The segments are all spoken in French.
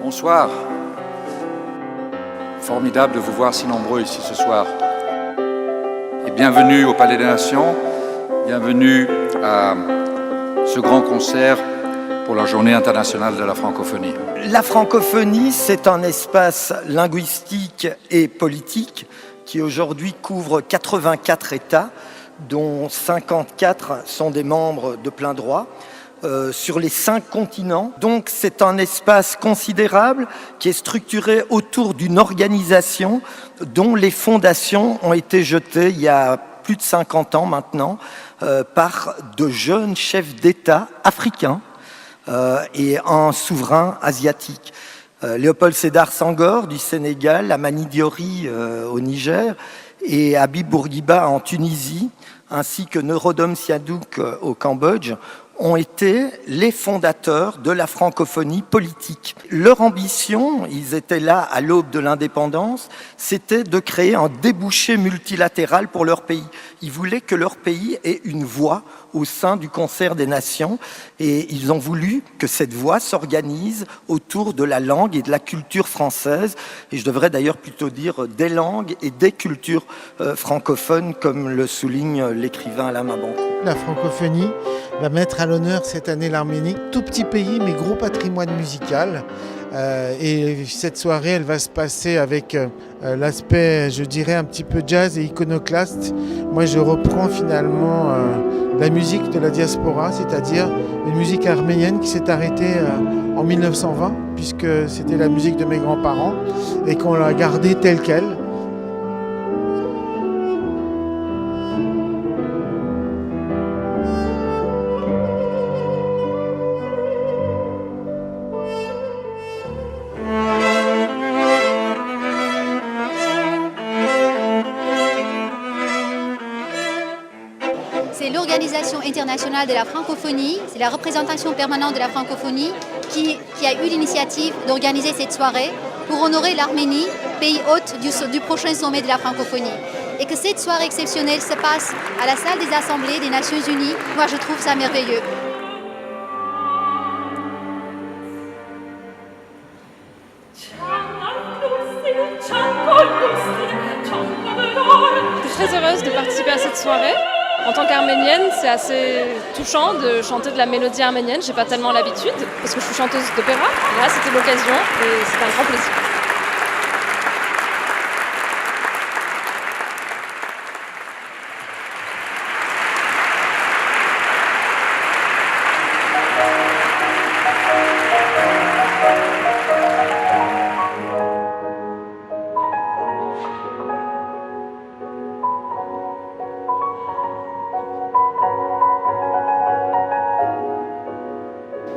Bonsoir. Formidable de vous voir si nombreux ici ce soir. Et bienvenue au Palais des Nations, bienvenue à ce grand concert pour la Journée internationale de la francophonie. La francophonie, c'est un espace linguistique et politique qui aujourd'hui couvre 84 États, dont 54 sont des membres de plein droit, sur les 5 continents. Donc c'est un espace considérable qui est structuré autour d'une organisation dont les fondations ont été jetées il y a plus de 50 ans maintenant par de jeunes chefs d'État africains et un souverain asiatique. Léopold Sédar Senghor du Sénégal, Amani Diori au Niger et Habib Bourguiba en Tunisie, ainsi que Norodom Siadouk au Cambodge, ont été les fondateurs de la francophonie politique. Leur ambition, ils étaient là à l'aube de l'indépendance, c'était de créer un débouché multilatéral pour leur pays. Ils voulaient que leur pays ait une voix au sein du concert des nations et ils ont voulu que cette voix s'organise autour de la langue et de la culture française, et je devrais d'ailleurs plutôt dire des langues et des cultures francophones, comme le souligne l'écrivain Alain Mabankou. La francophonie va mettre à l'honneur cette année l'Arménie, tout petit pays mais gros patrimoine musical. Et cette soirée, elle va se passer avec l'aspect, je dirais, un petit peu jazz et iconoclaste. Moi, je reprends finalement la musique de la diaspora, c'est-à-dire une musique arménienne qui s'est arrêtée en 1920, puisque c'était la musique de mes grands-parents, et qu'on l'a gardée telle qu'elle. C'est l'Organisation internationale de la francophonie, c'est la représentation permanente de la francophonie qui a eu l'initiative d'organiser cette soirée pour honorer l'Arménie, pays hôte du prochain sommet de la francophonie. Et que cette soirée exceptionnelle se passe à la salle des assemblées des Nations Unies, moi je trouve ça merveilleux. Je suis très heureuse de participer à cette soirée. En tant qu'arménienne, c'est assez touchant de chanter de la mélodie arménienne. J'ai pas tellement l'habitude parce que je suis chanteuse d'opéra. Et là, c'était l'occasion et c'était un grand plaisir.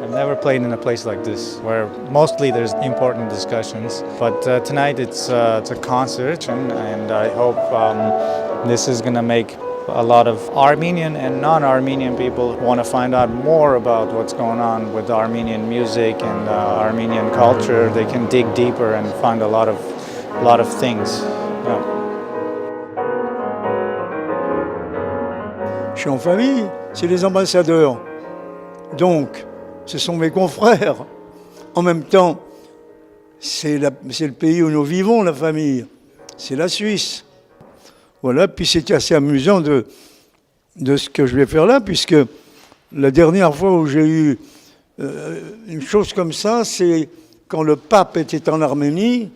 I've never played in a place like this, where mostly there's important discussions. But tonight it's a concert, and I hope this is going to make a lot of Armenian and non-Armenian people want to find out more about what's going on with Armenian music and Armenian culture. They can dig deeper and find a lot of things. Yeah. Je suis en famille, c'est les ambassadeurs. Donc, ce sont mes confrères. En même temps, c'est le pays où nous vivons, la famille. C'est la Suisse. Voilà, puis c'est assez amusant de ce que je vais faire là, puisque la dernière fois où j'ai eu une chose comme ça, c'est quand le pape était en Arménie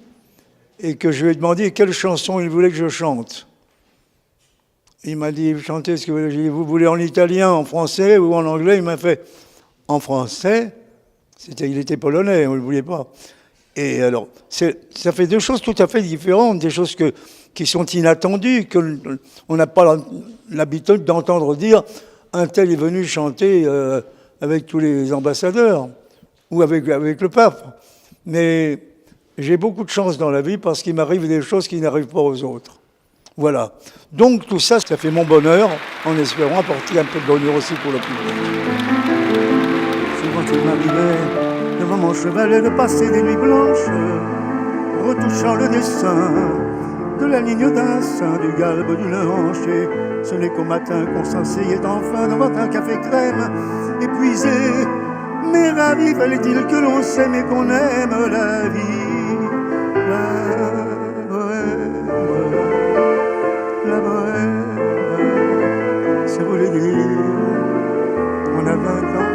et que je lui ai demandé quelle chanson il voulait que je chante. Il m'a dit, chantez ce que vous voulez. J'ai dit, vous voulez en italien, en français ou en anglais? Il m'a fait en français. Il était polonais, on ne le voulait pas. Et alors, ça fait deux choses tout à fait différentes, des choses qui sont inattendues, qu'on n'a pas l'habitude d'entendre dire un tel est venu chanter avec tous les ambassadeurs ou avec le pape. Mais j'ai beaucoup de chance dans la vie parce qu'il m'arrive des choses qui n'arrivent pas aux autres. Voilà. Donc tout ça, ça fait mon bonheur, en espérant apporter un peu de bonheur aussi pour le public. Souvent il m'arrivait, devant mon chevalet, de passer des nuits blanches, retouchant le dessin de la ligne d'un sein, du galbe d'une hanche. Et ce n'est qu'au matin qu'on s'asseyait enfin devant un café crème, épuisé Mais ravi, fallait-il que l'on s'aime et qu'on aime la vie. La bohème, ça voulait dire on a 20 ans.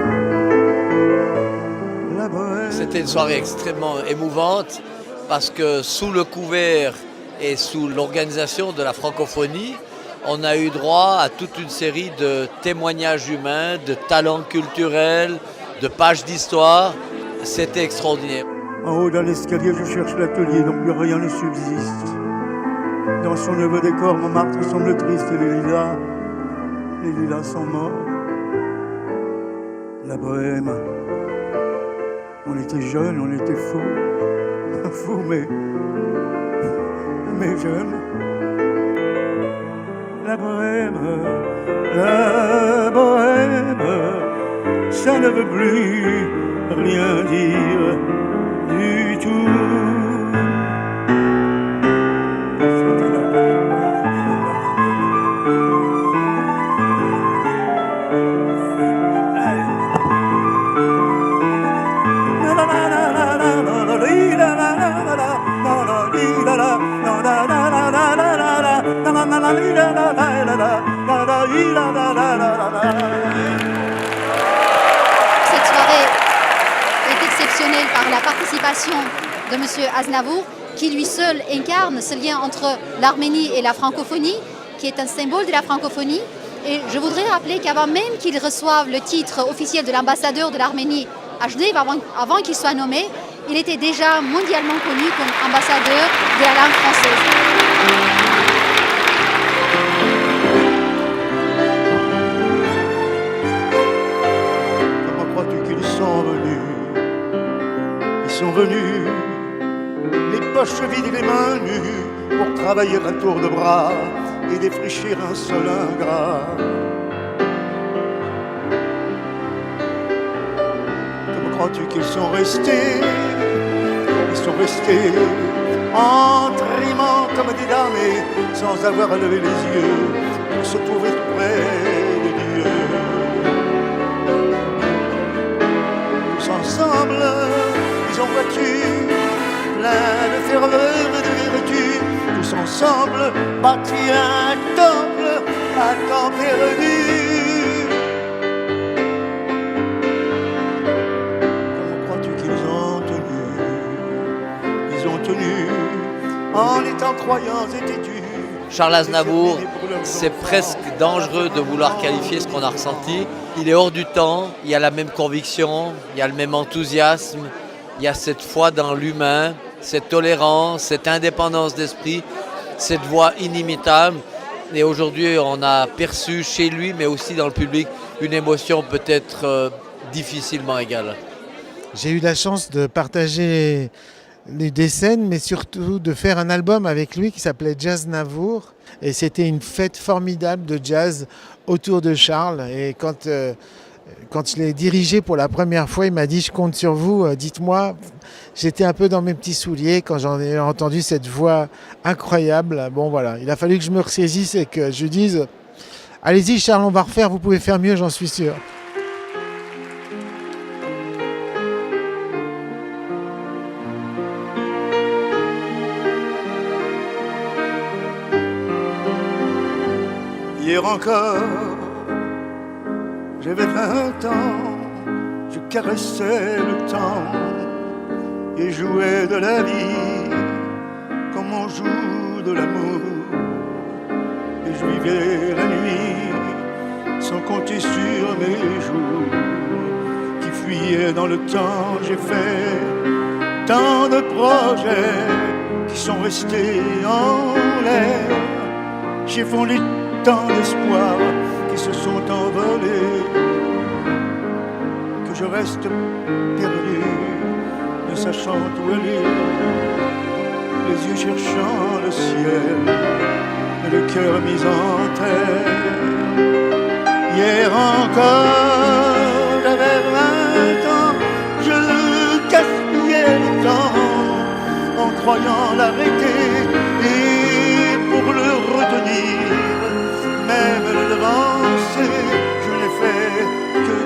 La bohème. C'était une soirée extrêmement émouvante parce que sous le couvert et sous l'organisation de la francophonie, on a eu droit à toute une série de témoignages humains, de talents culturels, de pages d'histoire. C'était extraordinaire. En haut dans l'escalier, je cherche l'atelier dont plus rien ne subsiste. Dans son nouveau décor, Montmartre semble triste et les lilas sont morts. La bohème, on était jeunes, on était fous, fous mais jeunes. La bohème, ça ne veut plus rien dire du tout. Cette soirée est exceptionnelle par la participation de M. Aznavour, qui lui seul incarne ce lien entre l'Arménie et la francophonie, qui est un symbole de la francophonie. Et je voudrais rappeler qu'avant même qu'il reçoive le titre officiel de l'ambassadeur de l'Arménie à Genève, avant qu'il soit nommé, il était déjà mondialement connu comme ambassadeur de la langue française. Comment crois-tu qu'ils sont venus? Ils sont venus, les poches vides et les mains nues, pour travailler à tour de bras et défricher un sol ingrat. Comment crois-tu qu'ils sont restés? Ils sont restés en trimant comme des damnés, sans avoir à lever les yeux pour se trouver tout près de Dieu. Tous ensemble, ils ont battu plein de ferveur et de vertu. Tous ensemble, bâti un temple à temps perdu. Comment crois-tu qu'ils ont tenu? Ils ont tenu en étant croyants et têtus. Charles Aznavour, c'est presque dangereux de vouloir qualifier ce qu'on a ressenti. Il est hors du temps, il y a la même conviction, il y a le même enthousiasme, il y a cette foi dans l'humain, cette tolérance, cette indépendance d'esprit, cette voix inimitable. Et aujourd'hui, on a perçu chez lui, mais aussi dans le public, une émotion peut-être difficilement égale. J'ai eu la chance de partager des scènes, mais surtout de faire un album avec lui qui s'appelait Jazznavour. Et c'était une fête formidable de jazz autour de Charles. Et quand je l'ai dirigé pour la première fois, il m'a dit « Je compte sur vous, dites-moi ». J'étais un peu dans mes petits souliers quand j'en ai entendu cette voix incroyable. Bon voilà, il a fallu que je me ressaisisse et que je dise « Allez-y Charles, on va refaire, vous pouvez faire mieux, j'en suis sûr ». Hier encore, j'avais 20 ans, je caressais le temps et jouais de la vie comme on joue de l'amour. Et je vivais la nuit sans compter sur mes jours qui fuyaient dans le temps. J'ai fait tant de projets qui sont restés en l'air. J'ai fondé tant d'espoirs qui se sont envolés, que je reste perdu, ne sachant où aller, les yeux cherchant le ciel et le cœur mis en terre. Hier encore, j'avais 20 ans, je gaspillais le temps en croyant l'arrêter, et pour le retenir, même le devancer, je n'ai fait que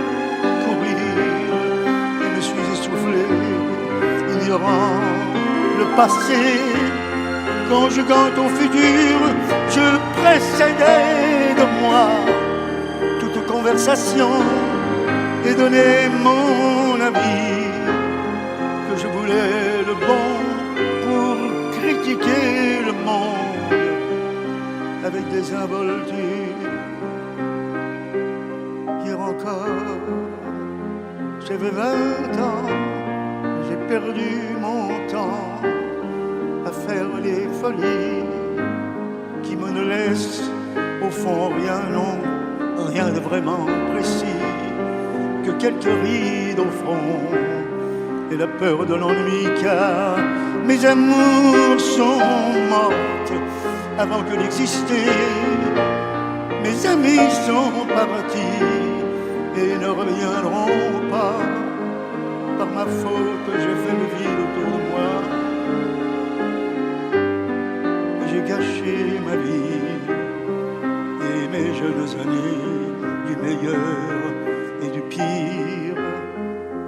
courir. ignorant le passé, conjuguant au futur, je précédais de moi toute conversation et donnais mon avis, que je voulais le bon pour critiquer le monde avec des involtures. Hier encore, j'avais 20 ans, j'ai perdu mon temps à faire les folies qui me ne laissent au fond rien, non, rien de vraiment précis, que quelques rides au front et la peur de l'ennui, car mes amours sont mortes avant que d'exister. Mes amis sont partis et ne reviendront pas. Par ma faute, j'ai fait le vide autour de moi. J'ai gâché ma vie et mes jeunes années, du meilleur et du pire,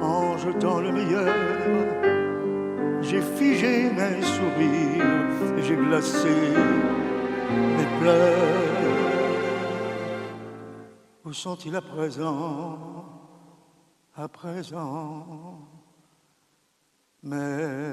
en jetant le meilleur. J'ai figé mes sourires et j'ai glacé mes pleurs. Où sont-ils à présent? À présent, mais